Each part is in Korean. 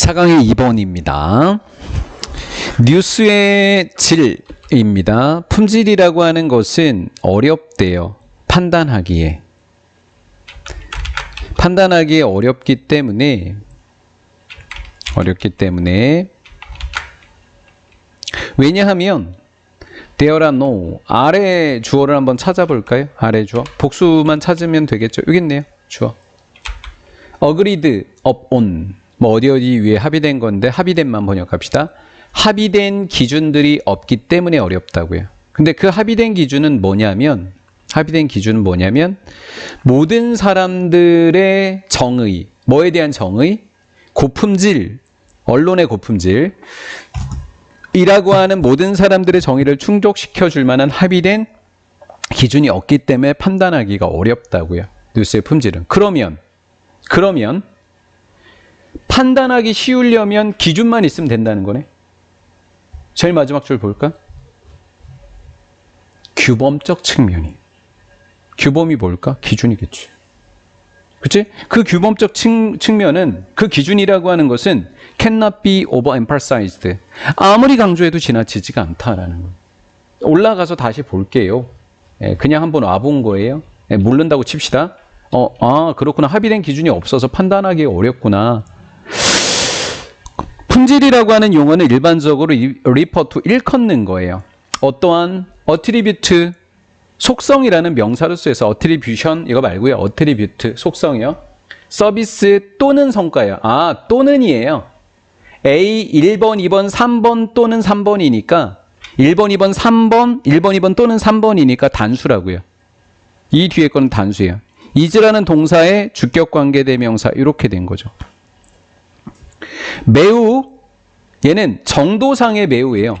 4강의 2번입니다. 뉴스의 질입니다. 품질이라고 하는 것은 어렵대요. 판단하기에 어렵기 때문에 왜냐하면 there are no 아래 주어를 한번 찾아볼까요? 아래 주어 복수만 찾으면 되겠죠. 여기 있네요. 주어 agreed upon 뭐 어디 위에 합의된 건데 합의된만 번역합시다. 합의된 기준들이 없기 때문에 어렵다고요. 근데 그 합의된 기준은 뭐냐면 모든 사람들의 정의, 뭐에 대한 정의? 고품질, 언론의 고품질 이라고 하는 모든 사람들의 정의를 충족시켜 줄 만한 합의된 기준이 없기 때문에 판단하기가 어렵다고요. 뉴스의 품질은. 그러면 판단하기 쉬우려면 기준만 있으면 된다는 거네. 제일 마지막 줄 볼까? 규범적 측면이. 규범이 뭘까? 기준이겠지. 그치? 그 규범적 측면은 그 기준이라고 하는 것은 cannot be overemphasized. 아무리 강조해도 지나치지가 않다라는 거예요. 올라가서 다시 볼게요. 그냥 한번 와본 거예요. 모른다고 칩시다. 그렇구나. 합의된 기준이 없어서 판단하기 어렵구나. 품질이라고 하는 용어는 일반적으로 refer to 일컫는 거예요. 어떠한 attribute, 속성이라는 명사로 쓰여서 attribution 이거 말고요. attribute, 속성이요. 서비스 또는 성과요. 또는이에요. A 1번, 2번, 3번 또는 3번이니까 1번, 2번, 3번, 1번, 2번 또는 3번이니까 단수라고요. 이 뒤에 거는 단수예요. is라는 동사의 주격관계대명사 이렇게 된 거죠. 매우 얘는 정도상의 매우예요.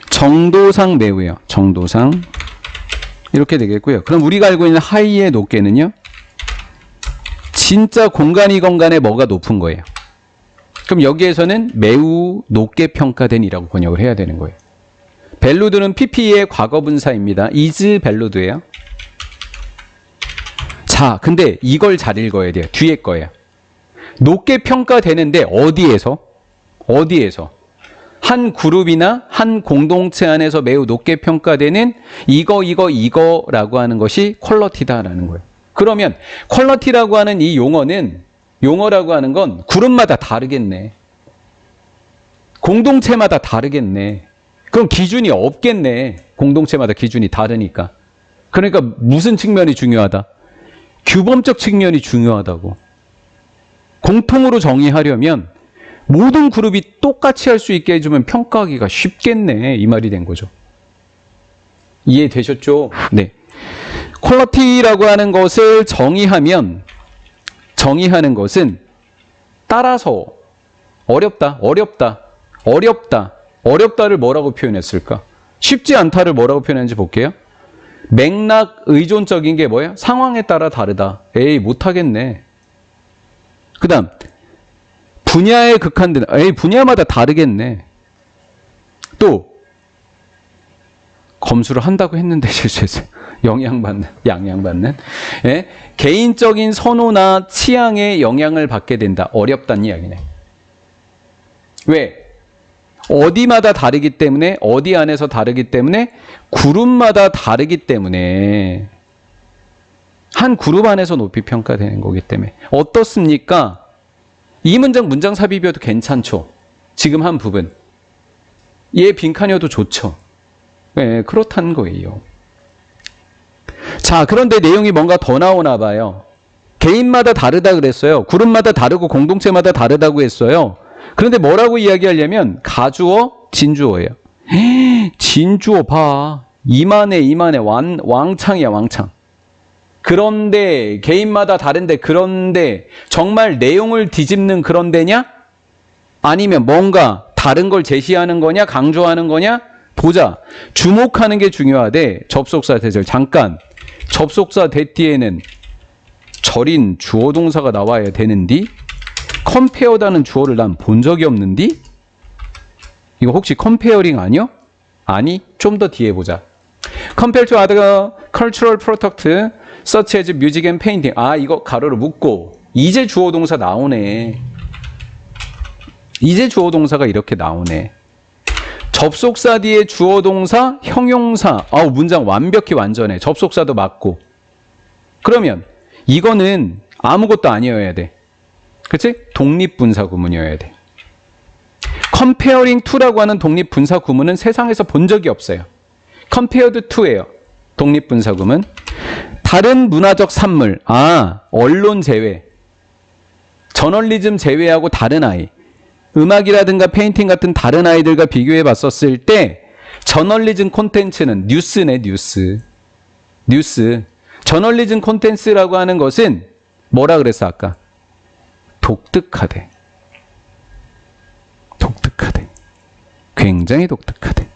정도상 매우예요. 정도상 이렇게 되겠고요. 그럼 우리가 알고 있는 하이의 높게는요. 진짜 공간이건 간에 뭐가 높은 거예요. 그럼 여기에서는 매우 높게 평가된이라고 번역을 해야 되는 거예요. valued는 PP의 과거분사입니다. is valued예요. 자, 근데 이걸 잘 읽어야 돼요. 뒤에 거예요. 높게 평가되는데 어디에서? 한 그룹이나 한 공동체 안에서 매우 높게 평가되는 이거라고 하는 것이 퀄리티다라는 거예요. 그러면 퀄리티라고 하는 이 용어라고 하는 건 그룹마다 다르겠네. 공동체마다 다르겠네. 그럼 기준이 없겠네. 공동체마다 기준이 다르니까. 그러니까 무슨 측면이 중요하다? 규범적 측면이 중요하다고. 공통으로 정의하려면 모든 그룹이 똑같이 할 수 있게 해주면 평가하기가 쉽겠네. 이 말이 된 거죠. 이해되셨죠? 네. 퀄리티라고 하는 것을 정의하는 것은 따라서 어렵다를 뭐라고 표현했을까? 쉽지 않다를 뭐라고 표현했는지 볼게요. 맥락 의존적인 게 뭐예요? 상황에 따라 다르다. 에이 못하겠네. 그 다음 분야에 극한된 분야마다 다르겠네. 또 검수를 한다고 했는데 실수했어요. 양양받는 개인적인 선호나 취향에 영향을 받게 된다. 어렵다는 이야기네. 왜? 어디마다 다르기 때문에 어디 안에서 다르기 때문에 그룹마다 다르기 때문에 한 그룹 안에서 높이 평가되는 거기 때문에 어떻습니까? 이 문장 삽입이어도 괜찮죠. 지금 한 부분 얘 빈칸이어도 좋죠. 네, 그렇다는 거예요. 자, 그런데 내용이 뭔가 더 나오나 봐요. 개인마다 다르다 그랬어요. 그룹마다 다르고 공동체마다 다르다고 했어요. 그런데 뭐라고 이야기하려면 가주어, 진주어예요. 진주어 봐. 이만해 왕창이야 왕창. 그런데 개인마다 다른데 그런데 정말 내용을 뒤집는 그런 데냐? 아니면 뭔가 다른 걸 제시하는 거냐? 강조하는 거냐? 보자. 주목하는 게 중요하대. 접속사 대절 잠깐. 접속사 대 뒤에는 절인 주어 동사가 나와야 되는디? 컴페어다는 주어를 난 본 적이 없는디? 이거 혹시 컴페어링 아니요? 아니, 좀 더 뒤에 보자. Compare to other cultural product such as music and painting. 이거 가로를 묶고 이제 주어 동사 나오네. 이제 주어 동사가 이렇게 나오네. 접속사 뒤에 주어 동사, 형용사. 아우, 문장 완벽히 완전해. 접속사도 맞고. 그러면 이거는 아무것도 아니어야 돼. 그치? 독립분사 구문이어야 돼. comparing to라고 하는 독립분사 구문은 세상에서 본 적이 없어요. compared to예요. 독립분사 구문. 다른 문화적 산물. 아, 언론 제외. 저널리즘 제외하고 다른 아이. 음악이라든가 페인팅 같은 다른 아이들과 비교해 봤었을 때 저널리즘 콘텐츠는 뉴스네, 뉴스. 뉴스. 저널리즘 콘텐츠라고 하는 것은 뭐라 그랬어, 아까? 독특하대. 독특하대. 굉장히 독특하대.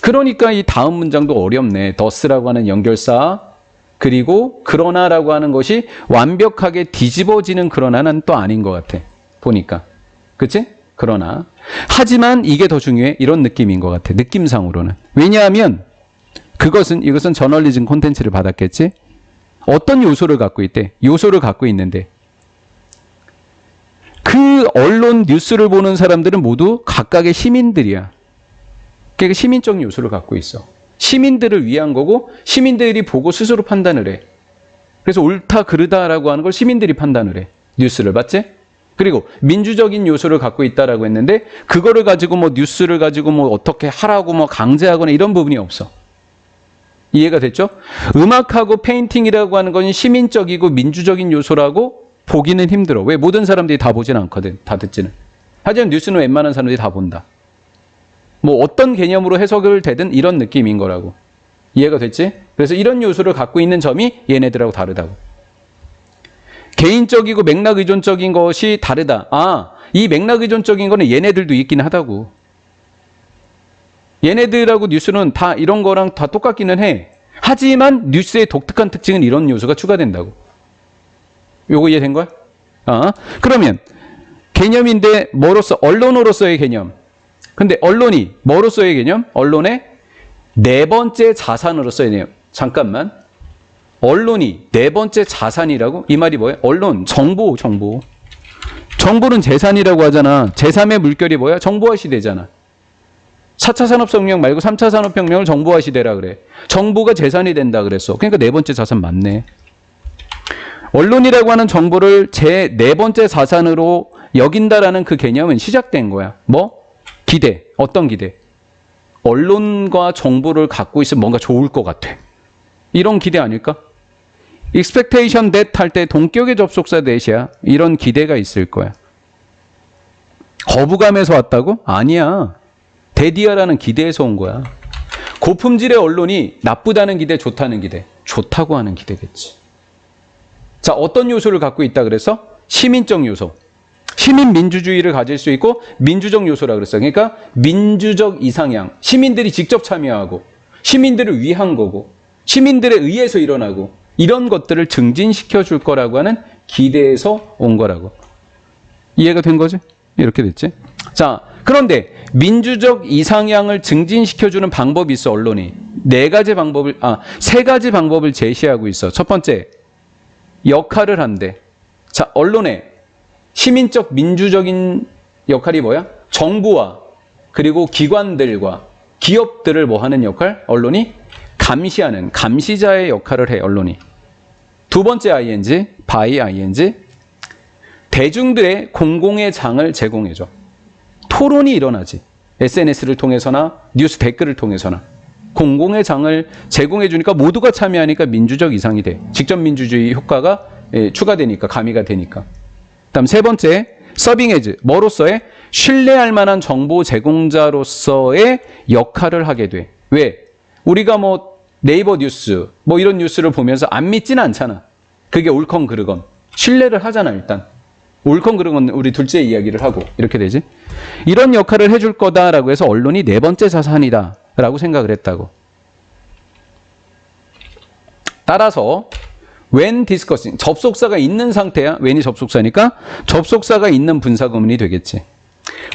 그러니까 이 다음 문장도 어렵네. 더스라고 하는 연결사, 그리고 그러나라고 하는 것이 완벽하게 뒤집어지는 그러나는 또 아닌 것 같아. 보니까. 그치? 그러나. 하지만 이게 더 중요해. 이런 느낌인 것 같아. 느낌상으로는. 왜냐하면 이것은 저널리즘 콘텐츠를 받았겠지? 어떤 요소를 갖고 있대? 요소를 갖고 있는데 그 언론 뉴스를 보는 사람들은 모두 각각의 시민들이야. 그러니까 시민적 요소를 갖고 있어. 시민들을 위한 거고 시민들이 보고 스스로 판단을 해. 그래서 옳다 그르다라고 하는 걸 시민들이 판단을 해. 뉴스를 봤지? 그리고 민주적인 요소를 갖고 있다라고 했는데 그거를 가지고 뭐 뉴스를 가지고 뭐 어떻게 하라고 뭐 강제하거나 이런 부분이 없어. 이해가 됐죠? 음악하고 페인팅이라고 하는 건 시민적이고 민주적인 요소라고 보기는 힘들어. 왜? 모든 사람들이 다 보진 않거든. 다 듣지는. 하지만 뉴스는 웬만한 사람들이 다 본다. 뭐 어떤 개념으로 해석을 되든 이런 느낌인 거라고. 이해가 됐지? 그래서 이런 요소를 갖고 있는 점이 얘네들하고 다르다고. 개인적이고 맥락 의존적인 것이 다르다. 아, 이 맥락 의존적인 거는 얘네들도 있긴 하다고. 얘네들하고 뉴스는 다 이런 거랑 다 똑같기는 해. 하지만 뉴스의 독특한 특징은 이런 요소가 추가된다고. 요거 이해된 거야? 그러면 개념인데 뭐로서? 언론으로서의 개념. 근데 언론이 뭐로서의 개념? 언론의 네 번째 자산으로서의 개념. 잠깐만. 언론이 네 번째 자산이라고? 이 말이 뭐야? 언론, 정보. 정보는 재산이라고 하잖아. 제3의 물결이 뭐야? 정보화 시대잖아. 4차 산업혁명 말고 3차 산업혁명을 정보화 시대라 그래. 정보가 재산이 된다 그랬어. 그러니까 네 번째 자산 맞네. 언론이라고 하는 정보를 제 네 번째 자산으로 여긴다라는 그 개념은 시작된 거야. 뭐? 기대. 어떤 기대? 언론과 정보를 갖고 있으면 뭔가 좋을 것 같아. 이런 기대 아닐까? expectation that 할 때 동격의 접속사 that이야. 이런 기대가 있을 거야. 거부감에서 왔다고? 아니야. 데디아라는 기대에서 온 거야. 고품질의 언론이 나쁘다는 기대, 좋다는 기대. 좋다고 하는 기대겠지. 자, 어떤 요소를 갖고 있다 그래서? 시민적 요소. 시민 민주주의를 가질 수 있고 민주적 요소라 그랬어. 그러니까 민주적 이상향. 시민들이 직접 참여하고 시민들을 위한 거고 시민들에 의해서 일어나고 이런 것들을 증진시켜 줄 거라고 하는 기대에서 온 거라고. 이해가 된 거지? 이렇게 됐지? 자, 그런데 민주적 이상향을 증진시켜주는 방법이 있어. 언론이 세 가지 방법을 제시하고 있어. 첫 번째, 역할을 한대. 자, 언론의 시민적 민주적인 역할이 뭐야? 정부와 그리고 기관들과 기업들을 뭐 하는 역할? 언론이 감시하는 감시자의 역할을 해. 언론이. 두 번째 ing, by ing, 대중들의 공공의 장을 제공해줘. 토론이 일어나지. SNS를 통해서나 뉴스 댓글을 통해서나 공공의 장을 제공해 주니까 모두가 참여하니까 민주적 이상이 돼. 직접 민주주의 효과가 추가되니까, 가미가 되니까. 그다음 세 번째, 서빙 에즈. 뭐로서의? 신뢰할 만한 정보 제공자로서의 역할을 하게 돼. 왜? 우리가 뭐 네이버 뉴스 뭐 이런 뉴스를 보면서 안 믿지는 않잖아. 그게 옳건 그르건 신뢰를 하잖아. 일단 옳건 그르건 우리 둘째 이야기를 하고 이렇게 되지. 이런 역할을 해줄 거다라고 해서 언론이 네 번째 자산이다 라고 생각을 했다고. 따라서 when discussing, 접속사가 있는 상태야. when이 접속사니까 접속사가 있는 분사구문이 되겠지.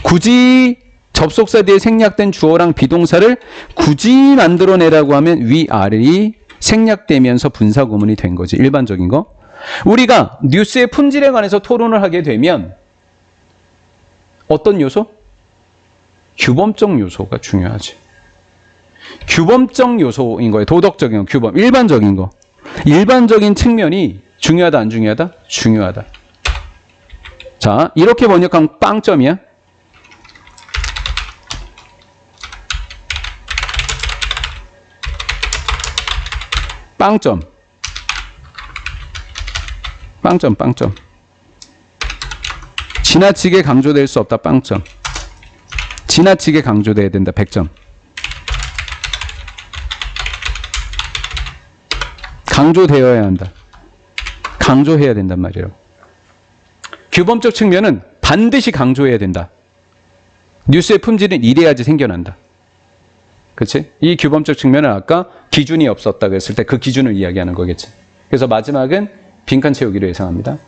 굳이 접속사 뒤에 생략된 주어랑 비동사를 굳이 만들어내라고 하면 위아래이 생략되면서 분사구문이 된 거지. 일반적인 거. 우리가 뉴스의 품질에 관해서 토론을 하게 되면 어떤 요소? 규범적 요소가 중요하지. 규범적 요소인 거예요. 도덕적인 거, 규범, 일반적인 거. 일반적인 측면이 중요하다, 안 중요하다? 중요하다. 자, 이렇게 번역하면 빵점이야. 빵점. 빵점, 빵점. 지나치게 강조될 수 없다, 빵점. 지나치게 강조돼야 된다, 100점. 강조되어야 한다. 강조해야 된단 말이에요. 규범적 측면은 반드시 강조해야 된다. 뉴스의 품질은 이래야지 생겨난다. 그렇지? 이 규범적 측면은 아까 기준이 없었다 그랬을 때 그 기준을 이야기하는 거겠지. 그래서 마지막은 빈칸 채우기로 예상합니다.